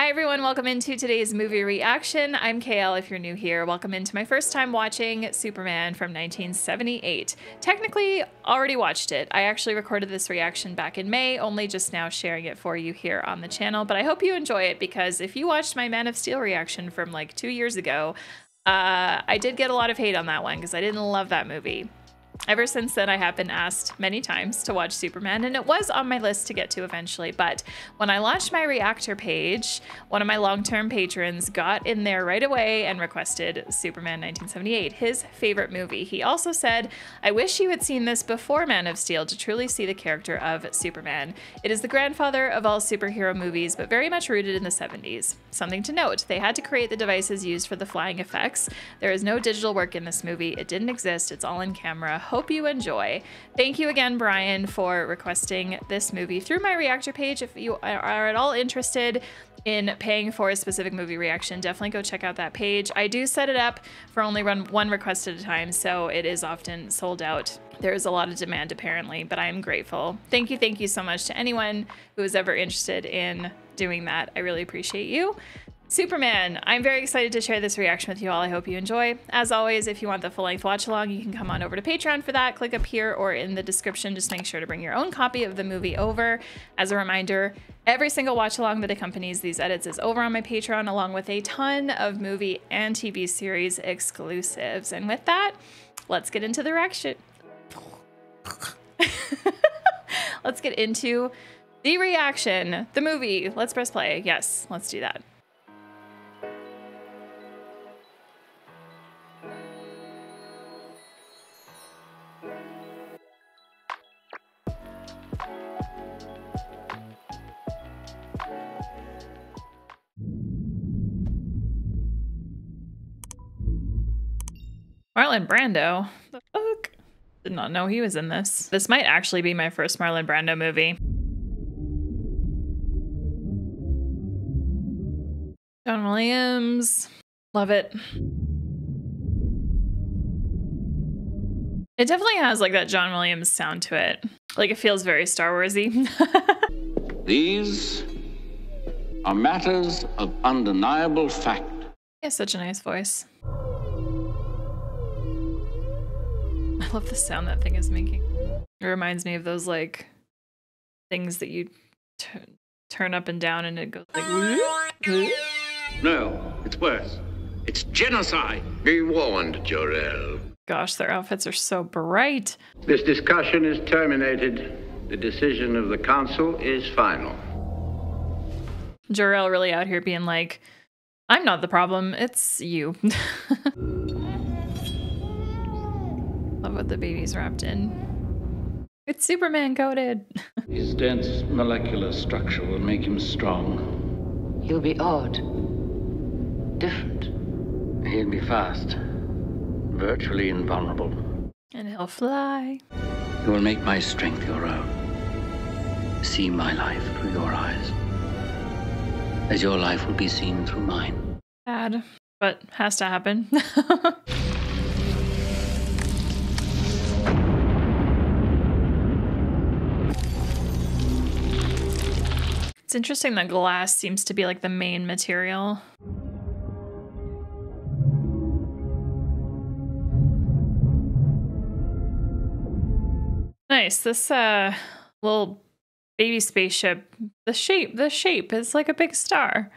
Hi everyone, welcome into today's movie reaction. I'm KL if you're new here. Welcome into my first time watching Superman from 1978. Technically, already watched it. I actually recorded this reaction back in May, only just now sharing it for you here on the channel, but I hope you enjoy it because if you watched my Man of Steel reaction from like 2 years ago, I did get a lot of hate on that one because I didn't love that movie. Ever since then, I have been asked many times to watch Superman, and it was on my list to get to eventually, but when I launched my reactor page, one of my long-term patrons got in there right away and requested Superman 1978, his favorite movie. He also said, "I wish you had seen this before Man of Steel to truly see the character of Superman. It is the grandfather of all superhero movies, but very much rooted in the 70s. Something to note, they had to create the devices used for the flying effects. There is no digital work in this movie. It didn't exist. It's all in camera. Hope you enjoy." Thank you again, Brian, for requesting this movie through my reactor page. If you are at all interested in paying for a specific movie reaction, definitely go check out that page. I do set it up for only one request at a time, so it is often sold out. There is a lot of demand apparently, but I am grateful. Thank you so much to anyone who is ever interested in doing that. I really appreciate you. Superman, I'm very excited to share this reaction with you all. I hope you enjoy. As always, if you want the full-length watch-along, you can come on over to Patreon for that. Click up here or in the description. Just make sure to bring your own copy of the movie over. As a reminder, every single watch-along that accompanies these edits is over on my Patreon, along with a ton of movie and TV series exclusives. And with that, let's get into the reaction. Let's get into the reaction, the movie. Let's press play. Yes, let's do that. Marlon Brando? The fuck? Did not know he was in this. This might actually be my first Marlon Brando movie. John Williams. Love it. It definitely has like that John Williams sound to it. Like it feels very Star Wars-y. These are matters of undeniable fact. He has such a nice voice. I love the sound that thing is making. It reminds me of those like things that you turn up and down and it goes like No, it's worse. It's genocide. Be warned, Jor-El. Gosh, their outfits are so bright. This discussion is terminated. The decision of the council is final. Jor-El really out here being like, I'm not the problem, it's you. Love what the baby's wrapped in. It's Superman coated. His dense molecular structure will make him strong. He'll be odd. Different. He'll be fast. Virtually invulnerable. And he'll fly. You will make my strength your own. See my life through your eyes. As your life will be seen through mine. Sad, but has to happen. It's interesting that glass seems to be like the main material. Nice. This little baby spaceship, the shape is like a big star.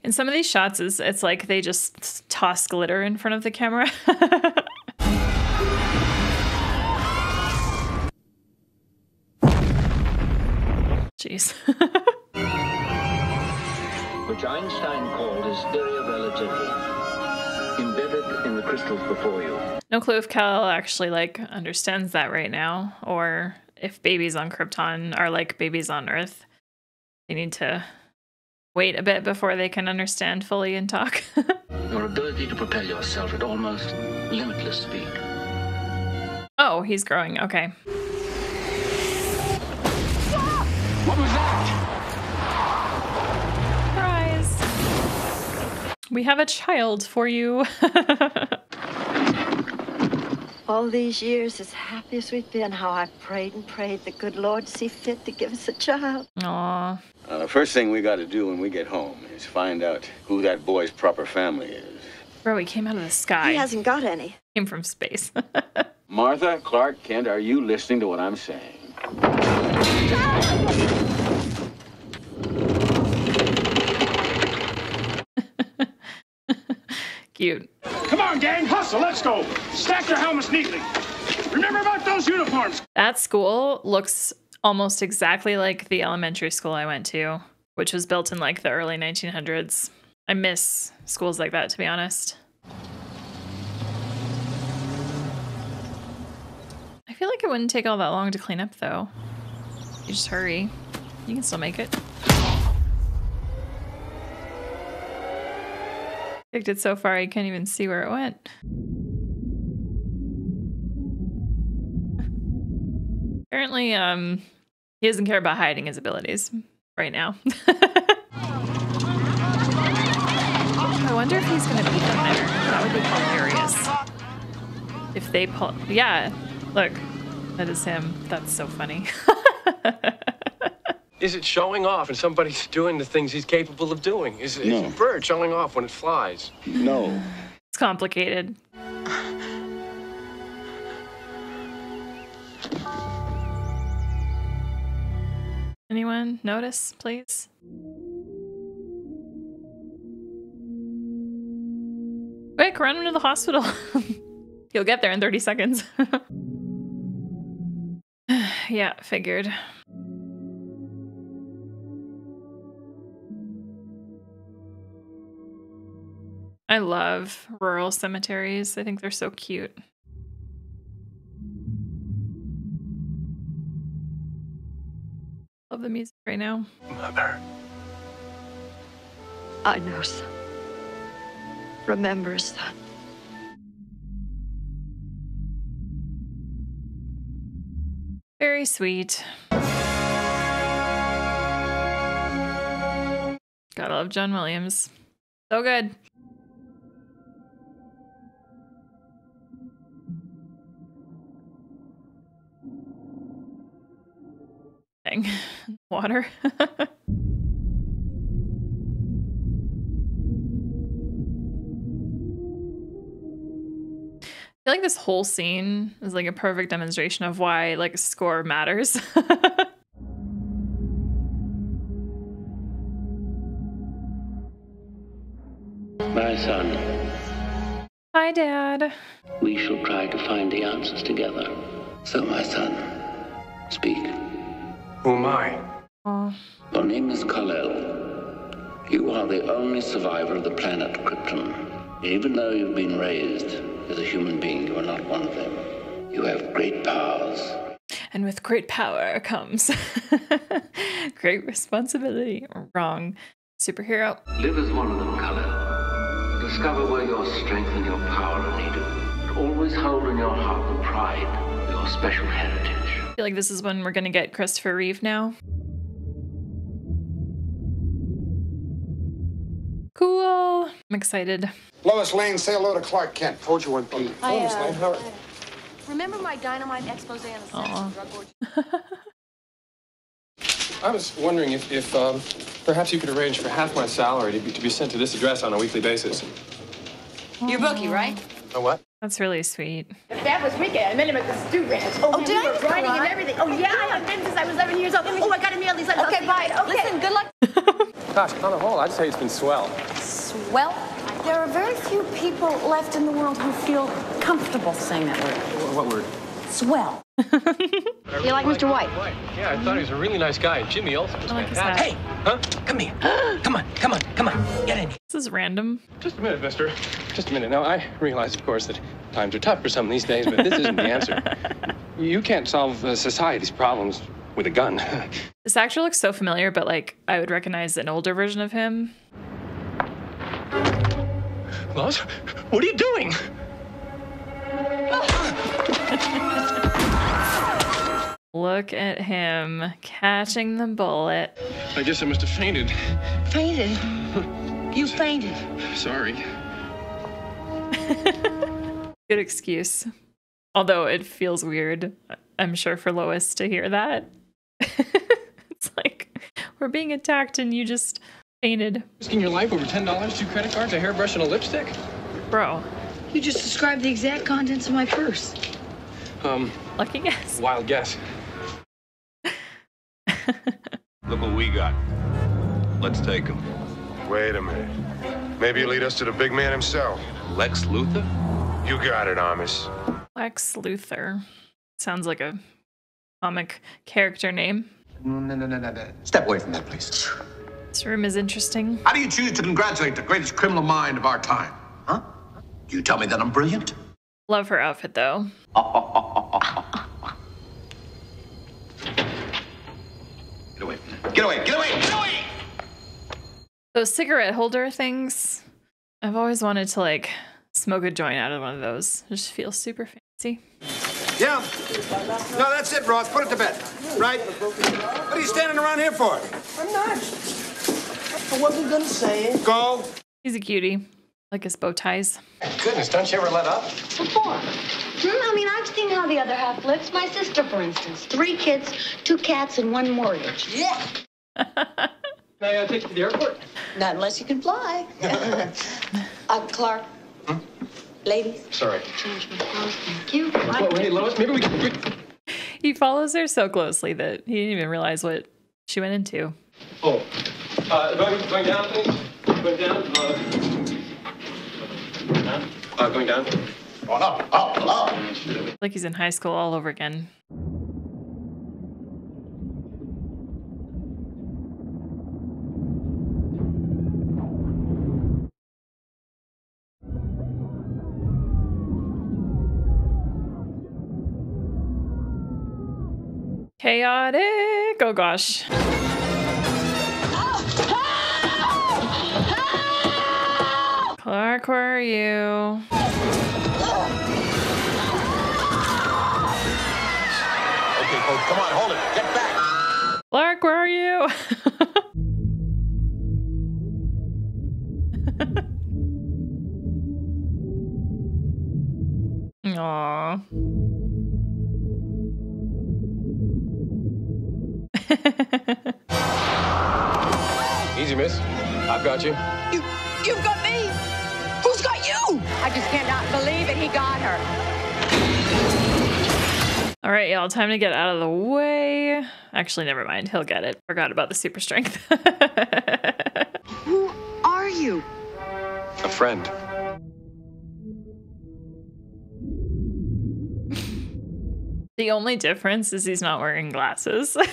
In some of these shots, it's like they just toss glitter in front of the camera. Jeez. Which Einstein called his theory of relativity, embedded in the crystals before you. No clue if Kal actually like understands that right now, or if babies on Krypton are like babies on Earth. They need to wait a bit before they can understand fully and talk. Your ability to propel yourself at almost limitless speed. Oh, he's growing. Okay. What was that? Surprise! We have a child for you. All these years, as happy as we've been, how I've prayed and prayed the good Lord see fit to give us a child. Aw. The first thing we got to do when we get home is find out who that boy's proper family is. Bro, he came out of the sky. He hasn't got any. Came from space. Martha, Clark Kent, are you listening to what I'm saying? Cute. Come on, gang, hustle, let's go. Stack your helmets neatly. Remember about those uniforms. That school looks almost exactly like the elementary school I went to, which was built in like the early 1900s. I miss schools like that, to be honest. I feel like it wouldn't take all that long to clean up, though. You just hurry. You can still make it. Kicked it so far you can't even see where it went. Apparently, he doesn't care about hiding his abilities right now. I wonder if he's gonna beat them there. That would be hilarious. If they pull, yeah, look, that is him. That's so funny. Is it showing off and somebody's doing the things he's capable of doing? Is a bird showing off when it flies? No. It's complicated. Anyone notice, please? Quick, run him to the hospital. You'll get there in 30 seconds. Yeah, figured. I love rural cemeteries. I think they're so cute. Love the music right now. Mother. I know, son. Remember, son. Very sweet. Gotta love John Williams. So good. Dang. Water. I feel like this whole scene is like a perfect demonstration of why like a score matters. My son, Hi, Dad. we shall try to find the answers together. So, my son, speak. Who am I? Oh, Your name is Kal-El. You are the only survivor of the planet Krypton. Even though you've been raised as a human being, you are not one of them. You have great powers. and with great power comes great responsibility. Wrong. Superhero. Live as one of them, Kal-El. Discover where your strength and your power are needed. But always hold in your heart the pride of your special heritage. I feel like this is when we're gonna get Christopher Reeve now. Cool. I'm excited. Lois Lane, say hello to Clark Kent. Told you one, Pete. Lois Lane, how are... Remember my dynamite expose on the sex and drug orgy? I was wondering if perhaps you could arrange for half my salary to be sent to this address on a weekly basis. You're bookie, right? A what? That's really sweet. That was weekend. I met him at the stew ranch. Oh, did I? Writing and everything. Oh, yeah, I've been since I was 11 years old. Oh, I got to mail these letters. Okay, bye. Okay. Listen, good luck. Gosh, on the whole, I'd say it's been swell. Swell? There are very few people left in the world who feel comfortable saying that word. What word? Swell. You like Mr. White? Yeah, I thought he was a really nice guy. Jimmy Olsen was fantastic. Hey! Huh? Come here. Come on. Get in here. This is random. Just a minute, mister. Just a minute. Now, I realize, of course, that times are tough for some these days, but this isn't the answer. You can't solve society's problems with a gun. This actor looks so familiar, but like I would recognize an older version of him. Lois, what are you doing? Look at him catching the bullet. I guess I must have fainted. Fainted? You fainted. Sorry. Good excuse. Although it feels weird, I'm sure, for Lois to hear that. It's like, we're being attacked and you just fainted. Risking your life over $10, 2 credit cards, a hairbrush, and a lipstick? Bro. You just described the exact contents of my purse. Lucky guess. Wild guess. Look what we got. Let's take him. Wait a minute. Maybe you lead us to the big man himself. Lex Luthor? You got it, Amos. Lex Luthor. Sounds like a comic character name. No. Step away from that, please. This room is interesting. How do you choose to congratulate the greatest criminal mind of our time? Huh? Do you tell me that I'm brilliant? Love her outfit, though. Get away from that. Get away! Get away! Get away! Those cigarette holder things. I've always wanted to, like, smoke a joint out of one of those. It just feels super fancy. Yeah. No, that's it, Ross. Put it to bed. Right? What are you standing around here for? I'm not. I wasn't gonna say it. Go. He's a cutie. Like his bow ties. Goodness, don't you ever let up? What for? I mean, I've seen how the other half lives. My sister, for instance. 3 kids, 2 cats, and 1 mortgage. Yeah. May I take you to the airport? Not unless you can fly. Clark. Ladies. Sorry. Change my clothes. Thank you. Well, hey, Lois, maybe we can... He follows her so closely that he didn't even realize what she went into. Oh. Going down, please? Going down? Going down? Oh. Like he's in high school all over again. Chaotic. Oh gosh. Clark, where are you? Okay, folks, come on, hold it. Get back. Clark, where are you? Aww. Easy, miss. I've got you. You've got me. Who's got you? I just cannot believe it. He got her. All right, y'all, time to get out of the way. Actually, never mind. He'll get it. Forgot about the super strength. Who are you? A friend. The only difference is he's not wearing glasses. I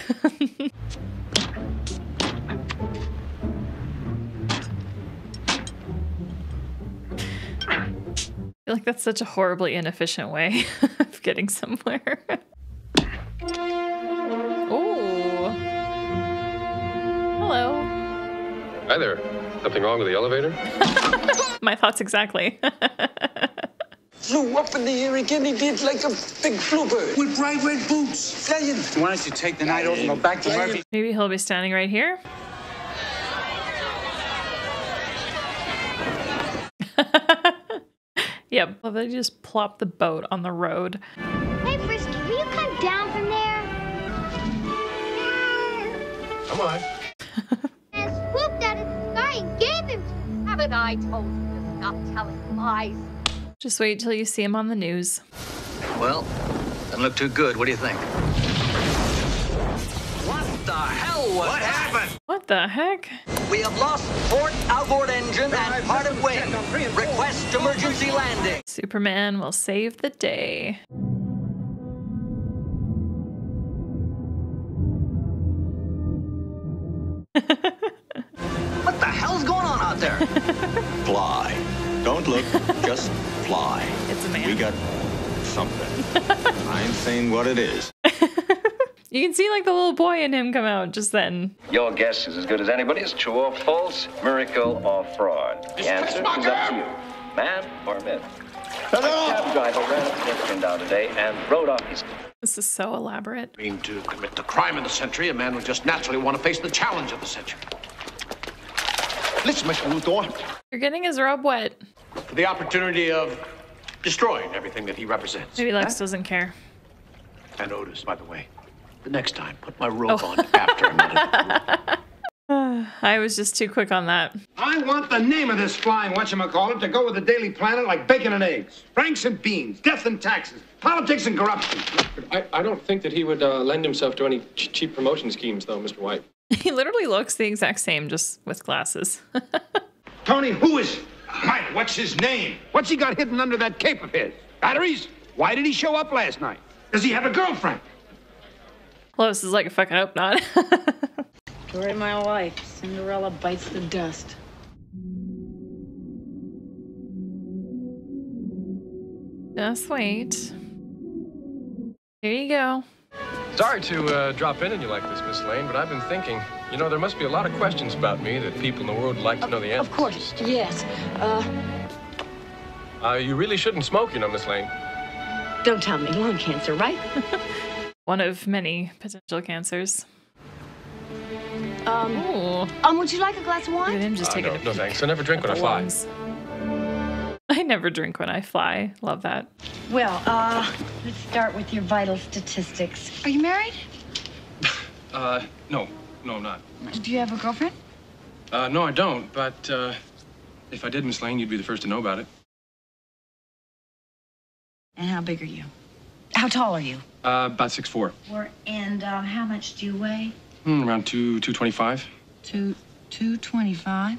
feel like that's such a horribly inefficient way of getting somewhere. Oh. Hello. Hi there. Something wrong with the elevator? My thoughts exactly. Flew up in the air again, he did like a big bluebird. With bright red boots. Flying. Why don't you take the night off and go back to Murphy? Maybe he'll be standing right here. Yep, well, they just plop the boat on the road. Hey, Frisky, will you come down from there? Come on. And swooped out of the sky and gave him to me. Haven't I told you to stop telling lies? Just wait till you see him on the news. Well, doesn't look too good. What do you think? What the hell was What happened? What the heck? We have lost port, outboard engine, and part of wing. Request emergency landing. Superman will save the day. What the hell's going on out there? Fly. Don't look, just fly. It's a man. We got something. I ain't saying what it is. You can see like the little boy in him come out just then. Your guess is as good as anybody's. True or false, miracle or fraud. The answer is up to you. Man or myth? A cab driver ran a pedestrian down today and rode off his... This is so elaborate. Being to commit the crime of the century, a man would just naturally want to face the challenge of the century. Listen, Mr. Luthor. You're getting his robe wet. For the opportunity of destroying everything that he represents. Maybe Lex doesn't care. And Otis, by the way, the next time, put my robe on after I'm out of I was just too quick on that. I want the name of this flying whatchamacallit to go with the Daily Planet like bacon and eggs. Franks and beans, death and taxes, politics and corruption. I don't think that he would lend himself to any cheap promotion schemes, though, Mr. White. He literally looks the exact same, just with glasses. Tony, who is... Mike, what's his name? What's he got hidden under that cape of his? Batteries? Why did he show up last night? Does he have a girlfriend? Lois is like, fucking hope not. Story of my life. Cinderella bites the dust. Just wait. Here you go. Sorry to drop in on you like this, Miss Lane, but I've been thinking, you know, there must be a lot of questions about me that people in the world would like to know the answers. Of course, yes. You really shouldn't smoke, you know, Miss Lane. Don't tell me. Lung cancer, right? One of many potential cancers. Would you like a glass of wine? Look at him just taking a no thanks. I never drink when I fly. lungs. I never drink when I fly. Love that. Well, let's start with your vital statistics. Are you married? No, I'm not. Do you have a girlfriend? No, I don't, but if I did, Miss Lane, you'd be the first to know about it. And how big are you? How tall are you? About 6'4". And how much do you weigh? Around 225. 225?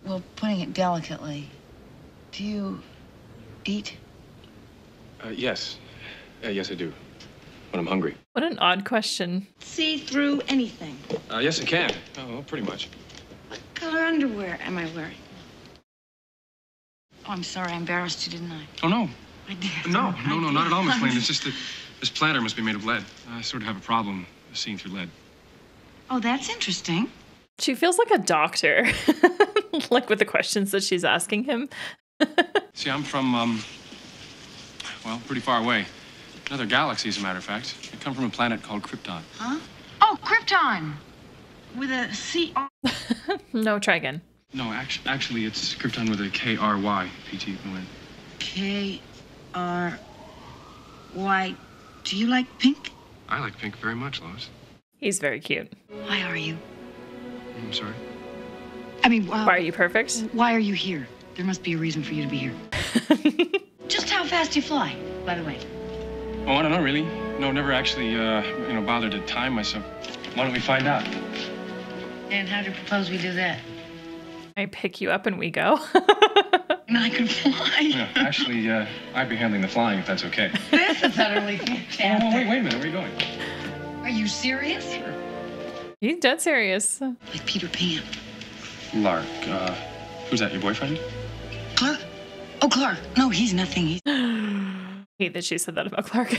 Well, putting it delicately, do you eat? Yes. Yes, I do. When I'm hungry. What an odd question. See through anything? Yes, I can. Oh, well, pretty much. What color underwear am I wearing? Oh, I'm sorry. I embarrassed you, didn't I? Oh, no. I did. No, not at all, Miss Lane. It's just that this platter must be made of lead. I sort of have a problem seeing through lead. Oh, that's interesting. She feels like a doctor. Like with the questions that she's asking him. See, I'm from, well, pretty far away. Another galaxy, as a matter of fact. I come from a planet called Krypton. Huh? Oh, Krypton. With a C-R... No, try again. No, actually, it's Krypton with a K-R-Y, P-T, no N. K-R-Y. Do you like pink? I like pink very much, Lois. He's very cute. Why are you? I'm sorry? I mean, why are you perfect? Why are you here? There must be a reason for you to be here. Just how fast do you fly, by the way? Oh, I don't know, really. No, never actually, bothered to time myself. Why don't we find out? And how do you propose we do that? I pick you up and we go. And I can fly. No, actually, I'd be handling the flying if that's okay. This is utterly fantastic. Oh, wait a minute. Where are you going? Are you serious? Sure. He's dead serious. Like Peter Pan. Lark, who's that, your boyfriend? Clark? Oh, Clark. No, he's nothing. He's... Hate that she said that about Clark.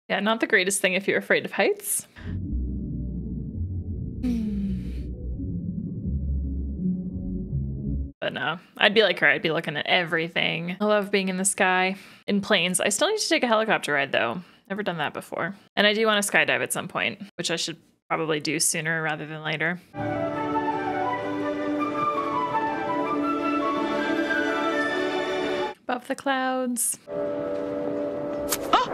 Yeah, not the greatest thing if you're afraid of heights. But no, I'd be like her. I'd be looking at everything. I love being in the sky. In planes. I still need to take a helicopter ride though. Never done that before. And I do want to skydive at some point, which I should probably do sooner rather than later. Above the clouds. I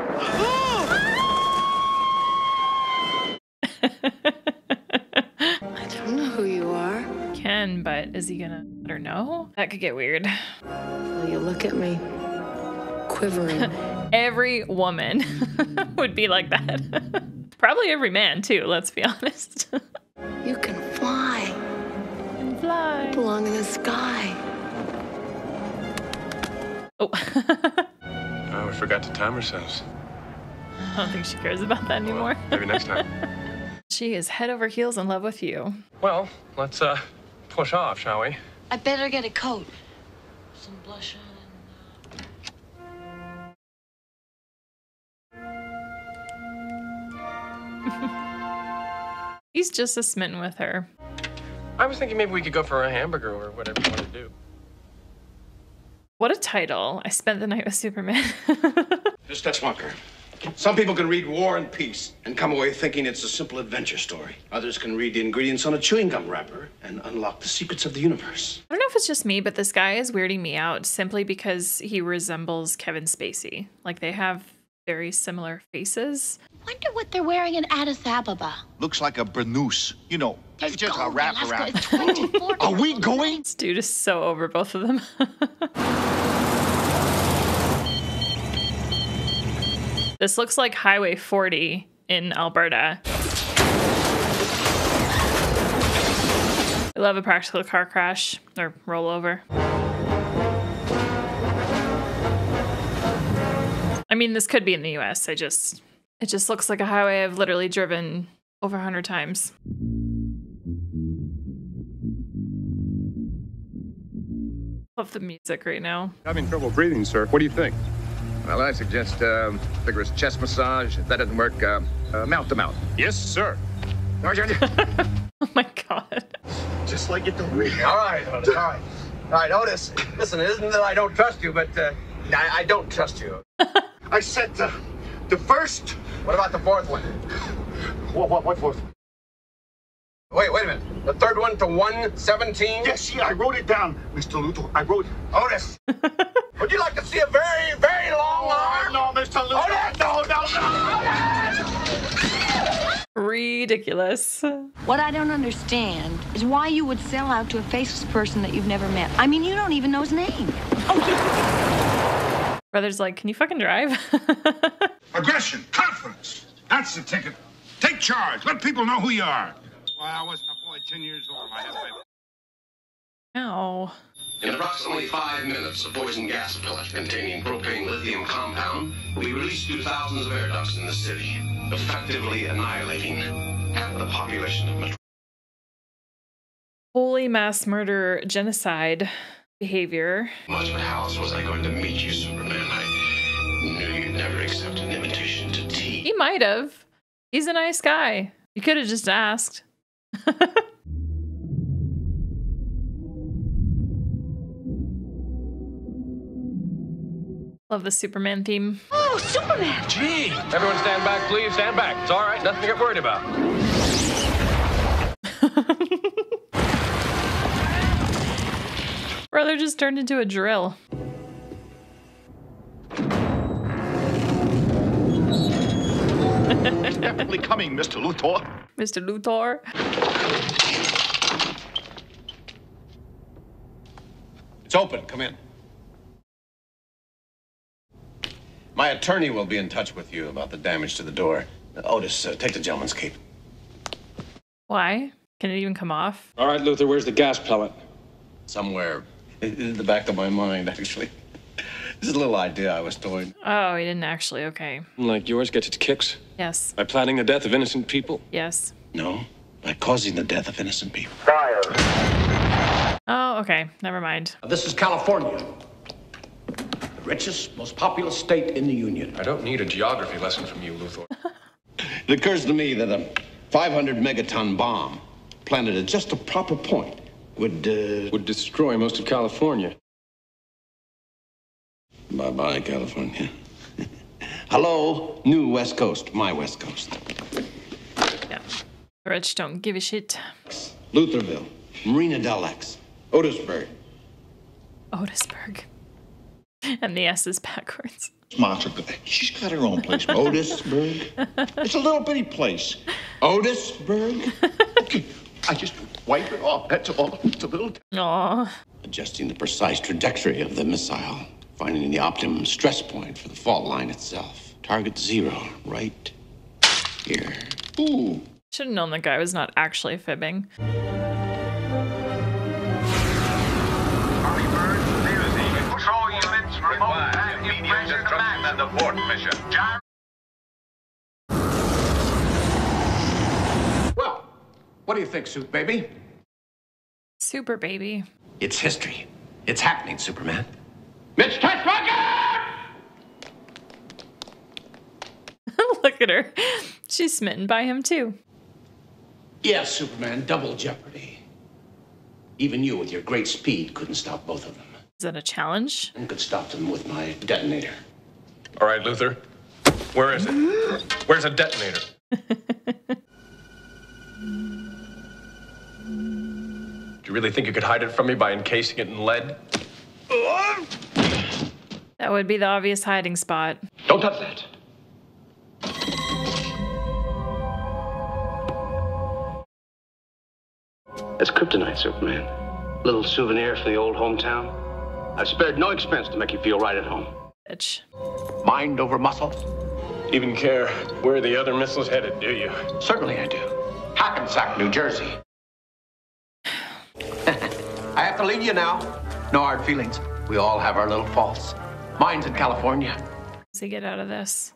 don't know who you are. Can, but is he gonna let her know? That could get weird. Will you look at me? Quivering. Every woman would be like that. Probably every man too, let's be honest. You can fly. You can fly. You belong in the sky. Oh. Oh, we forgot to time ourselves. I don't think she cares about that anymore. Well, maybe next time. She is head over heels in love with you. Well, let's push off, shall we? I better get a coat. Some blush on. He's just as smitten with her. I was thinking maybe we could go for a hamburger or whatever you want to do. What a title. I spent the night with Superman. Mr. Smucker, Some people can read War and Peace and come away thinking it's a simple adventure story. Others can read the ingredients on a chewing gum wrapper and unlock the secrets of the universe. I don't know if it's just me, but this guy is weirding me out simply because he resembles Kevin Spacey. Like, they have very similar faces. Wonder what they're wearing in Addis Ababa. Looks like a burnous. You know, just a wraparound. Are we going? This dude is so over both of them. This looks like Highway 40 in Alberta. I love a practical car crash or rollover. I mean, this could be in the US. It just looks like a highway I've literally driven over 100 times. Love the music right now. Having trouble breathing, sir. What do you think? Well, I suggest vigorous chest massage. If that doesn't work, mouth to mouth. Yes, sir. Oh my God. Just like you told me. All right, Otis. All right, Otis. Listen, it isn't that I don't trust you, but I don't trust you. I said the first. What about the fourth one? What fourth? Wait a minute. The third one to 117? Yes, I wrote it down, Mr. Luthor. I wrote it. Otis. Would you like to see a very, very long arm? No, Mr. Luthor. No. Ridiculous. What I don't understand is why you would sell out to a faceless person that you've never met. I mean, you don't even know his name. Brother's like, can you fucking drive? Aggression, confidence. That's the ticket. Take charge. Let people know who you are. Well, I wasn't a boy 10 years old. I had my... Ow. In approximately 5 minutes, a poison gas pellet containing propane lithium compound will be released through thousands of air ducts in the city, effectively annihilating half the population of Metro. Holy mass murder genocide behavior. Much but how else was I going to meet you, Superman? I knew you'd never accept an invitation to tea. He might have. He's a nice guy. You could have just asked. Love the Superman theme. Oh, Superman! Gee! Everyone stand back, please. Stand back. It's all right. Nothing to get worried about. Brother just turned into a drill. It's definitely coming, Mr. Luthor. Mr. Luthor. It's open. Come in. My attorney will be in touch with you about the damage to the door. Otis, take the gentleman's cape. Why? Can it even come off? All right, Luther, where's the gas pellet? Somewhere in the back of my mind, actually. This is a little idea I was toying. Oh, he didn't actually. Okay. Like yours gets its kicks? Yes. By planning the death of innocent people? Yes. No, by causing the death of innocent people. Fire. Oh, okay. Never mind. This is California. The richest, most populous state in the Union. I don't need a geography lesson from you, Luthor. It occurs to me that a 500 megaton bomb planted at just a proper point would destroy most of California. Bye-bye, California. Hello, new West Coast, my West Coast. Yeah. The rich don't give a shit. Lutherville, Marina Del X, Otisburg. Otisburg. And the S is backwards. Martha, she's got her own place. Otisburg. It's a little bitty place. Otisburg. Okay, I just wipe it off. That's all. It's a little. Aww. Adjusting the precise trajectory of the missile, finding the optimum stress point for the fault line itself. Target 0, right here. Ooh. Should have known the guy was not actually fibbing. Control units, remote active pressure to max. The port mission. Well, what do you think, Suit Baby? Super baby. It's history. It's happening, Superman. Mitch Tessmacher! Look at her. She's smitten by him, too. Yes, Superman, double jeopardy. Even you, with your great speed, couldn't stop both of them. Is that a challenge? And could stop them with my detonator. All right, Luther. Where is it? Where's a detonator? Do you really think you could hide it from me by encasing it in lead? That would be the obvious hiding spot. Don't touch that. That's kryptonite, Superman. Little souvenir from the old hometown. I've spared no expense to make you feel right at home. Bitch. Mind over muscle? Even care where the other missile's headed, do you? Certainly I do. Hackensack, New Jersey. I have to leave you now. No hard feelings. We all have our little faults. Mine's in California. Does he get out of this?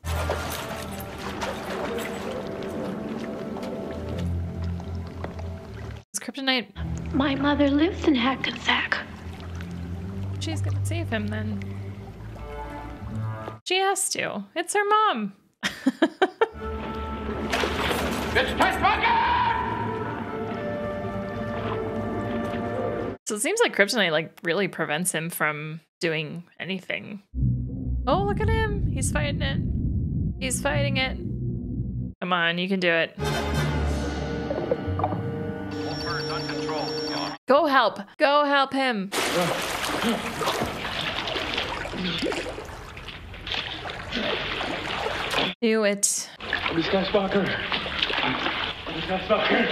Is kryptonite? My mother lives in Hackensack. She's gonna save him then. She has to. It's her mom. So it seems like kryptonite like really prevents him from doing anything. Oh, look at him. He's fighting it. He's fighting it. Come on, you can do it. Go help. Go help him. Do it. Mr. Sparker. Mr. Sparker.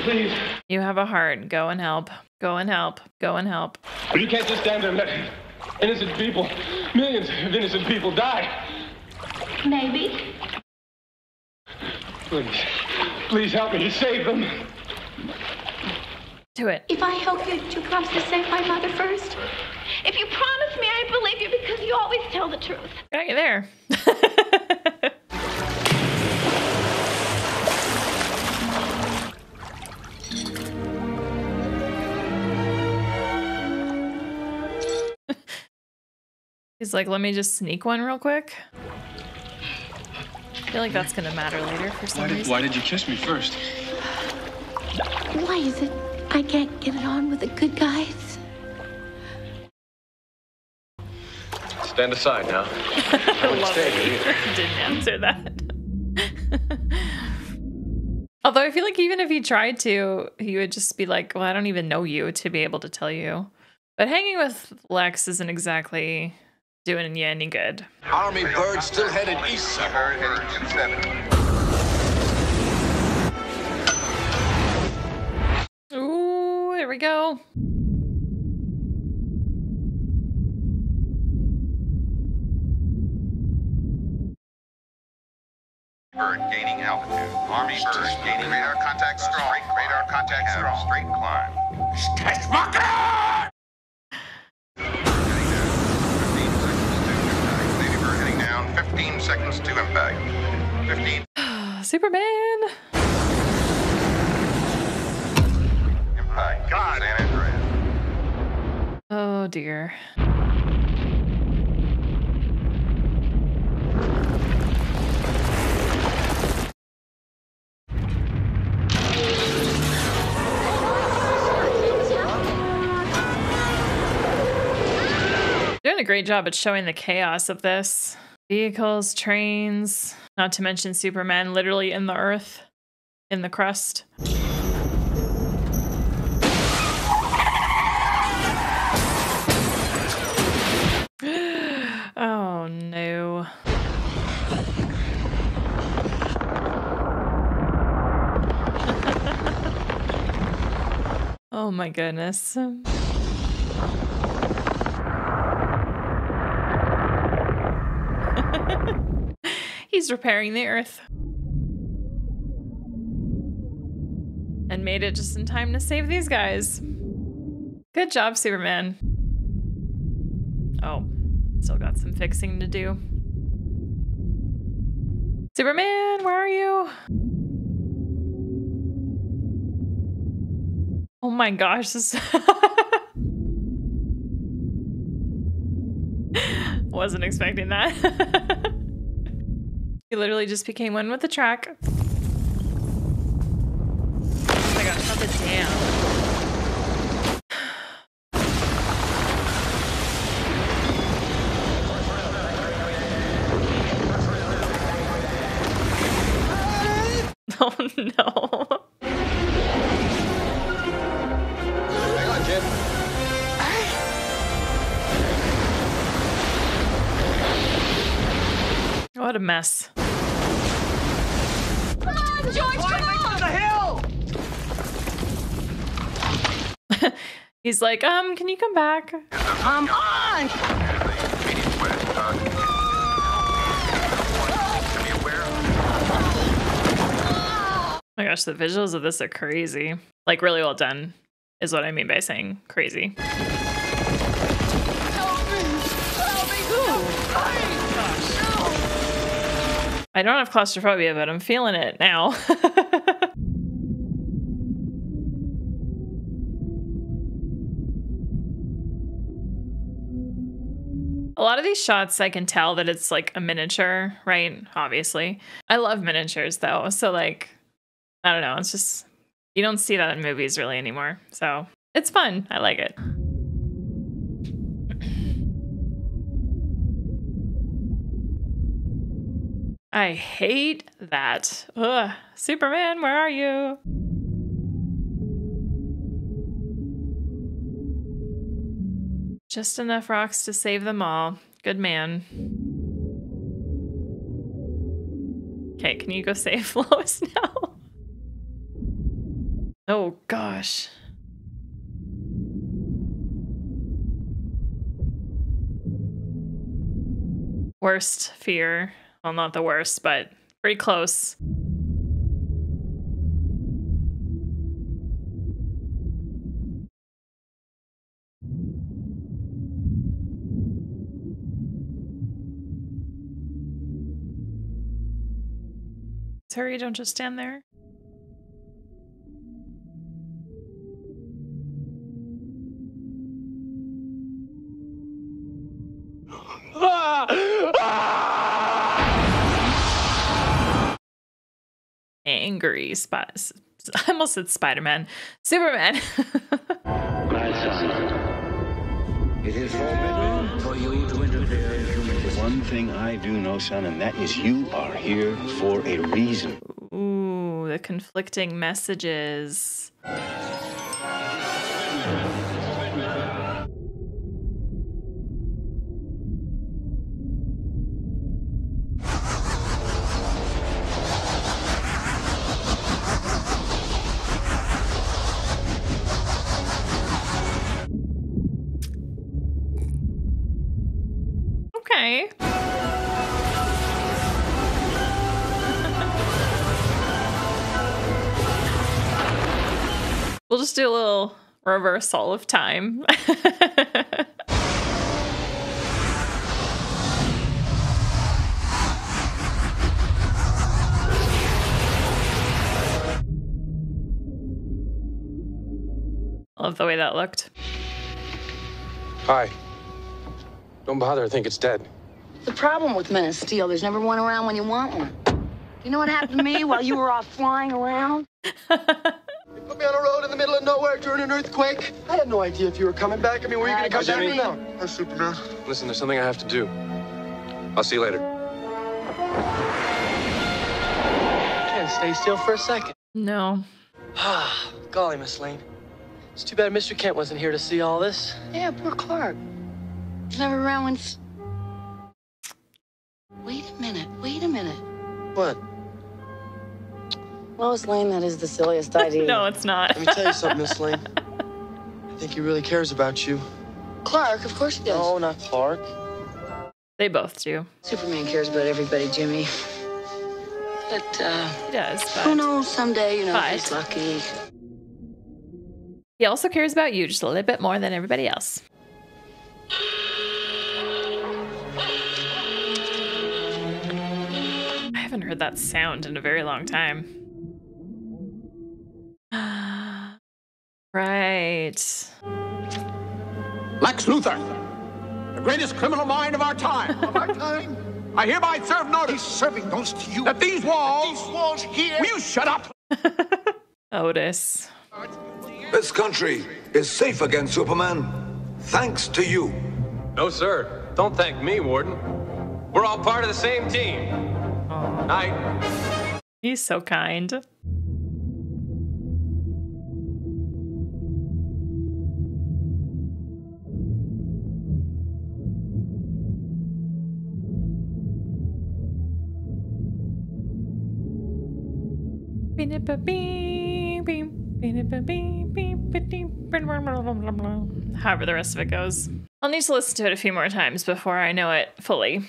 Please. You have a heart. Go and help. Go and help. Go and help. But you can't just stand there and let innocent people, millions of innocent people die. Maybe. Please. Please help me to save them. Do it. If I help you, do you promise to save my mother first? If you promise me, I believe you because you always tell the truth. Got you there. He's like, let me just sneak one real quick. I feel like that's gonna matter later for some reason. Why did you kiss me first? Why is it I can't get it on with the good guys? Stand aside now. I love it. He didn't answer that. Although I feel like even if he tried to, he would just be like, well, I don't even know you to be able to tell you. But hanging with Lex isn't exactly doing you any good. Army bird still headed east, sir. Bird heading 270. Ooh, here we go. Bird gaining altitude. Army bird gaining radar contact strong. Radar contact strong. Straight climb. Lady bird heading down. 15 seconds to impact. 15. Superman. Impact. God. San Andreas. Oh dear. Doing a great job at showing the chaos of this. Vehicles, trains, not to mention Superman literally in the earth, in the crust. Oh no. Oh my goodness. He's repairing the earth. And made it just in time to save these guys. Good job, Superman. Oh, still got some fixing to do. Superman, where are you? Oh my gosh, this wasn't expecting that. He literally just became one with the track. Oh my gosh, not the dam. No. Hang on, Jim. What a mess. Come on, George, come on! The hill! He's like, can you come back? Come on! Oh my gosh, the visuals of this are crazy. Like, really well done, is what I mean by saying crazy. I don't have claustrophobia, but I'm feeling it now. A lot of these shots, I can tell that it's like a miniature, right? Obviously. I love miniatures though. So like, I don't know. It's just, you don't see that in movies really anymore. So it's fun. I like it. I hate that. Ugh. Superman, where are you? Just enough rocks to save them all. Good man. Okay, can you go save Lois now? Oh, gosh. Worst fear. Well, not the worst, but pretty close. Hurry, don't just stand there. Angry I almost said Spider-Man. Superman. My son, it is forbidden for you to interfere in human business. One thing I do know, son, and that is you are here for a reason. Ooh, the conflicting messages. Okay. We'll just do a little reversal of time. Love the way that looked. Hi. Don't bother, I think it's dead. The problem with Men of Steel, there's never one around when you want one. You know what happened to me while you were off flying around? Put me on a road in the middle of nowhere during an earthquake. I had no idea if you were coming back. I mean, were you going to come back Jimmy? or no? Hi, Superman. Listen, there's something I have to do. I'll see you later. Can't stay still for a second. No. Ah, golly, Miss Lane. It's too bad Mr. Kent wasn't here to see all this. Yeah, poor Clark. He's never around when... Wait a minute. What? Lois Lane, that is the silliest idea. No, it's not. Let me tell you something, Miss Lane. I think he really cares about you. Clark, of course he does. No, not Clark. They both do. Superman cares about everybody, Jimmy. But, He does, but... who knows, someday, you know, But- if he's lucky. He also cares about you just a little bit more than everybody else. I haven't heard that sound in a very long time. Right. Lex Luthor, the greatest criminal mind of our time. Of our time? I hereby serve notice He's serving notice to you. that these walls... These walls here. Will you shut up? Otis. This country is safe against Superman, thanks to you. No, sir. Don't thank me, Warden. We're all part of the same team. Night. He's so kind. However the rest of it goes. I'll need to listen to it a few more times before I know it fully.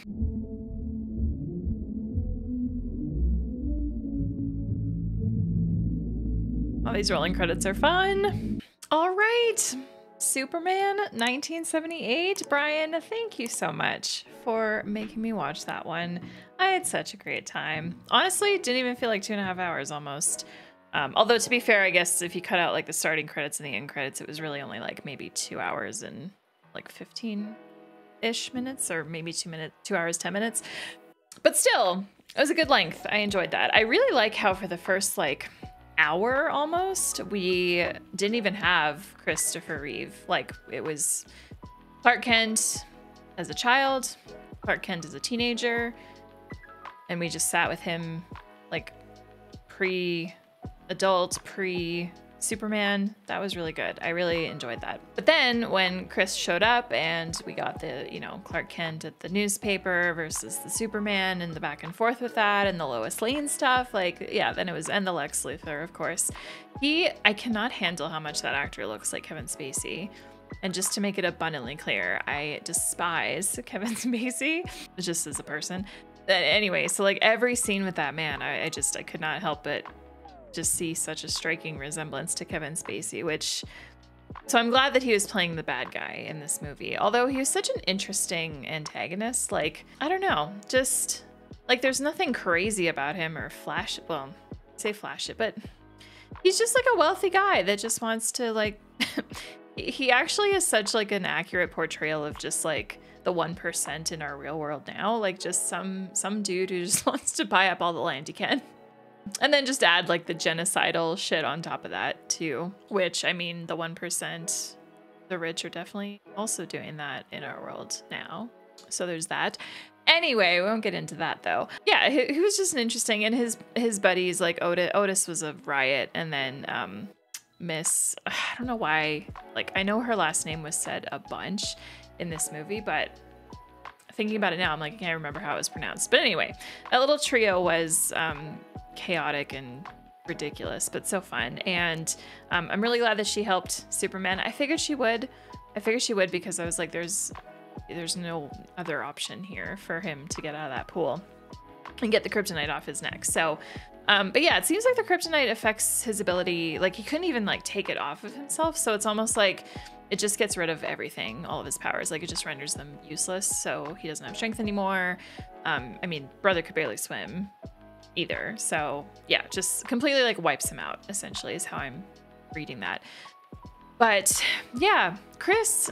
All these rolling credits are fun. All right, Superman 1978. Brian, thank you so much for making me watch that one. I had such a great time. Honestly, it didn't even feel like 2.5 hours almost. Although to be fair, I guess if you cut out like the starting credits and the end credits, it was really only like maybe 2 hours and like 15-ish minutes, or maybe 2 hours, 10 minutes. But still, it was a good length. I enjoyed that. I really like how for the first like hour almost, we didn't even have Christopher Reeve. Like, it was Clark Kent as a child, Clark Kent as a teenager, and we just sat with him like pre-adult, pre-Superman. That was really good. I really enjoyed that. But then when Chris showed up and we got the, you know, Clark Kent at the newspaper versus the Superman and the back and forth with that and the Lois Lane stuff, like, yeah, then it was, and the Lex Luthor, of course. I cannot handle how much that actor looks like Kevin Spacey. And just to make it abundantly clear, I despise Kevin Spacey just as a person. But anyway, so like every scene with that man, I could not help but just see such a striking resemblance to Kevin Spacey, so I'm glad that he was playing the bad guy in this movie. Although he was such an interesting antagonist, like, I don't know, just like there's nothing crazy about him or well, say flash it, but he's just like a wealthy guy that just wants to like, he actually is such like an accurate portrayal of just like the 1% in our real world now, like just some dude who just wants to buy up all the land he can. And then just add like the genocidal shit on top of that too, which, I mean, the 1%, the rich are definitely also doing that in our world now. So there's that. Anyway, we won't get into that though. Yeah, he was just an interesting, and his buddies, like Otis was a riot, and then I don't know why, like I know her last name was said a bunch in this movie, but thinking about it now, I'm like, I can't remember how it was pronounced. But anyway, that little trio was chaotic and ridiculous, but so fun. And I'm really glad that she helped Superman. I figured she would because I was like, there's no other option here for him to get out of that pool and get the kryptonite off his neck. So but yeah, it seems like the kryptonite affects his ability, like he couldn't even like take it off of himself, so it's almost like it just gets rid of everything, all of his powers, like it just renders them useless, so he doesn't have strength anymore. I mean, brother could barely swim either, so yeah, just completely like wipes him out, essentially, is how I'm reading that. But yeah, Chris,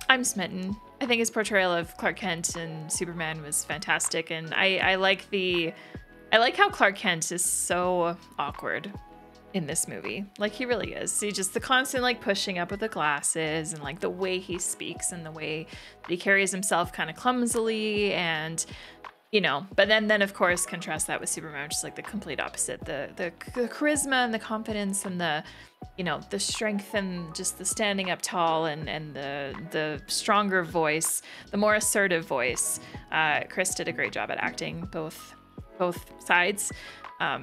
I'm smitten. I think his portrayal of Clark Kent and Superman was fantastic, and I like how Clark Kent is so awkward in this movie. Like, he really is. See, just the constant like pushing up with the glasses, and like the way he speaks and the way that he carries himself kind of clumsily, and you know, but then of course contrast that with Superman, which is like the complete opposite. The charisma and the confidence and the, you know, the strength and just the standing up tall and the stronger voice, the more assertive voice. Chris did a great job at acting both sides.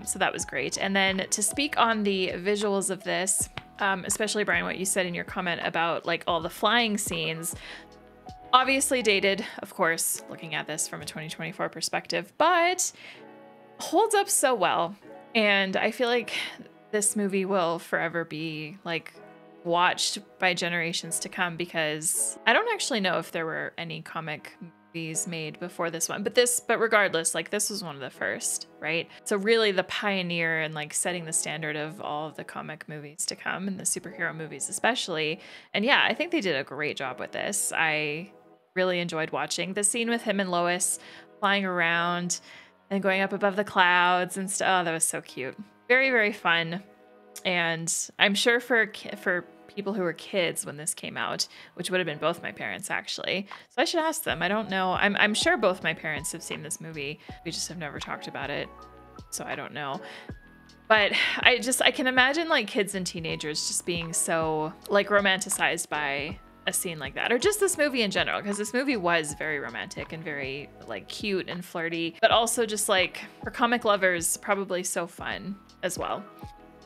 So that was great. And then to speak on the visuals of this, especially Brian, what you said in your comment about like all the flying scenes, obviously dated, of course, looking at this from a 2024 perspective, but holds up so well. And I feel like this movie will forever be like watched by generations to come, because I don't actually know if there were any comic movies made before this one, but regardless, like this was one of the first, right? So really the pioneer and like setting the standard of all of the comic movies to come, and the superhero movies especially. And yeah, I think they did a great job with this. I really enjoyed watching the scene with him and Lois flying around and going up above the clouds and stuff. Oh, that was so cute. Very, very fun. And I'm sure for people who were kids when this came out, which would have been both my parents actually. So I should ask them. I don't know. I'm sure both my parents have seen this movie. We just have never talked about it. So I don't know. But I can imagine like kids and teenagers just being so like romanticized by a scene like that, or just this movie in general, because this movie was very romantic and very like cute and flirty, but also just like for comic lovers, probably so fun as well.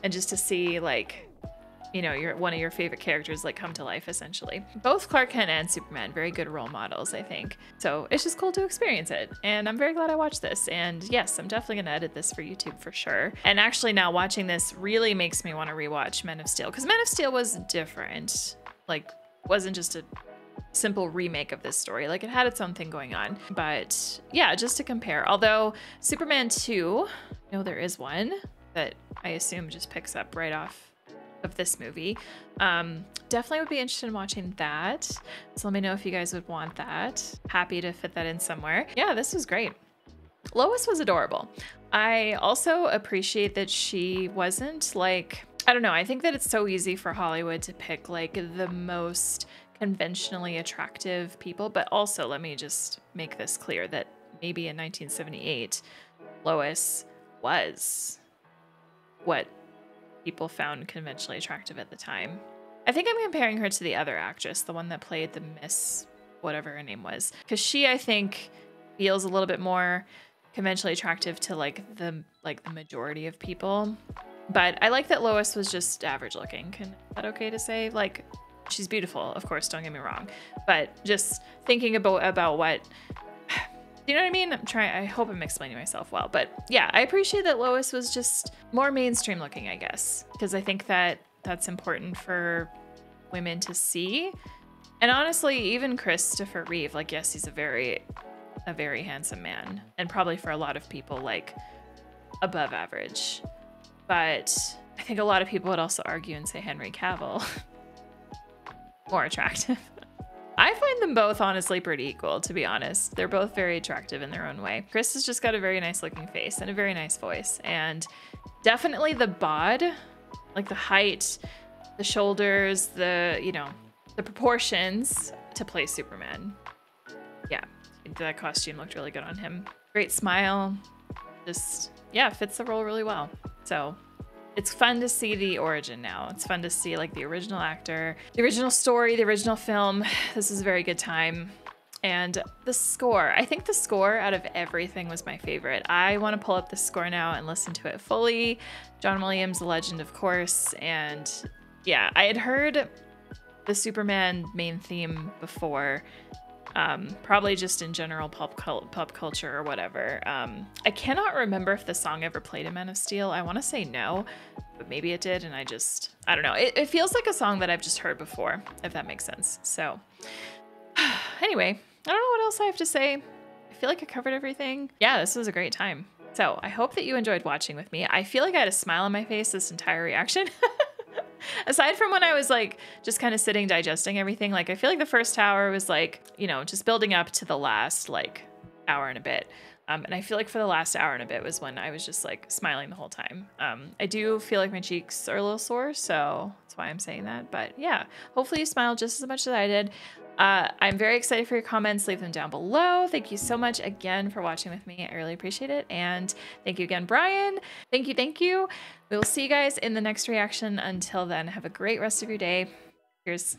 And just to see like, you know, one of your favorite characters like come to life essentially. Both Clark Kent and Superman, very good role models, I think. So it's just cool to experience it. And I'm very glad I watched this. And yes, I'm definitely gonna edit this for YouTube for sure. And actually now watching this really makes me want to rewatch Men of Steel, because Men of Steel was different. Like, wasn't just a simple remake of this story. Like, it had its own thing going on. But yeah, just to compare. Although Superman 2, no, there is one that I assume just picks up right off of this movie. Definitely would be interested in watching that. So let me know if you guys would want that. Happy to fit that in somewhere. Yeah, this was great. Lois was adorable. I also appreciate that she wasn't like, I don't know, I think that it's so easy for Hollywood to pick like the most conventionally attractive people, but also let me just make this clear that maybe in 1978, Lois was what people found conventionally attractive at the time. I think I'm comparing her to the other actress, the one that played the Miss, whatever her name was, because she, I think, feels a little bit more conventionally attractive to like the majority of people. But I like that Lois was just average looking. Is that okay to say? Like, she's beautiful, of course, don't get me wrong, but just thinking about what, you know what I mean? I hope I'm explaining myself well, but yeah, I appreciate that Lois was just more mainstream looking, I guess, because I think that that's important for women to see. And honestly, even Christopher Reeve, like, yes, he's a very handsome man, and probably for a lot of people, like, above average. But I think a lot of people would also argue and say Henry Cavill more attractive. I find them both honestly pretty equal, to be honest. They're both very attractive in their own way. Chris has just got a very nice looking face and a very nice voice, and definitely the bod, like the height, the shoulders, the, you know, the proportions to play Superman. Yeah, that costume looked really good on him. Great smile, just, yeah, fits the role really well. So it's fun to see the origin now. It's fun to see like the original actor, the original story, the original film. This is a very good time. And the score, I think the score out of everything was my favorite. I want to pull up the score now and listen to it fully. John Williams, the legend, of course. And yeah, I had heard the Superman main theme before, probably just in general pop culture or whatever. I cannot remember if the song ever played in Man of Steel. I want to say no, but maybe it did, and I don't know. It feels like a song that I've just heard before, if that makes sense. So anyway, I don't know what else I have to say. I feel like I covered everything. Yeah, this was a great time. So I hope that you enjoyed watching with me. I feel like I had a smile on my face this entire reaction. Aside from when I was like just kind of sitting digesting everything, like I feel like the first hour was like, you know, just building up to the last like hour and a bit. And I feel like for the last hour and a bit was when I was just like smiling the whole time. I do feel like my cheeks are a little sore, so that's why I'm saying that. But yeah, hopefully you smiled just as much as I did. I'm very excited for your comments. Leave them down below. Thank you so much again for watching with me. I really appreciate it. And thank you again, Brian. Thank you. Thank you. We will see you guys in the next reaction. Until then, have a great rest of your day. Cheers.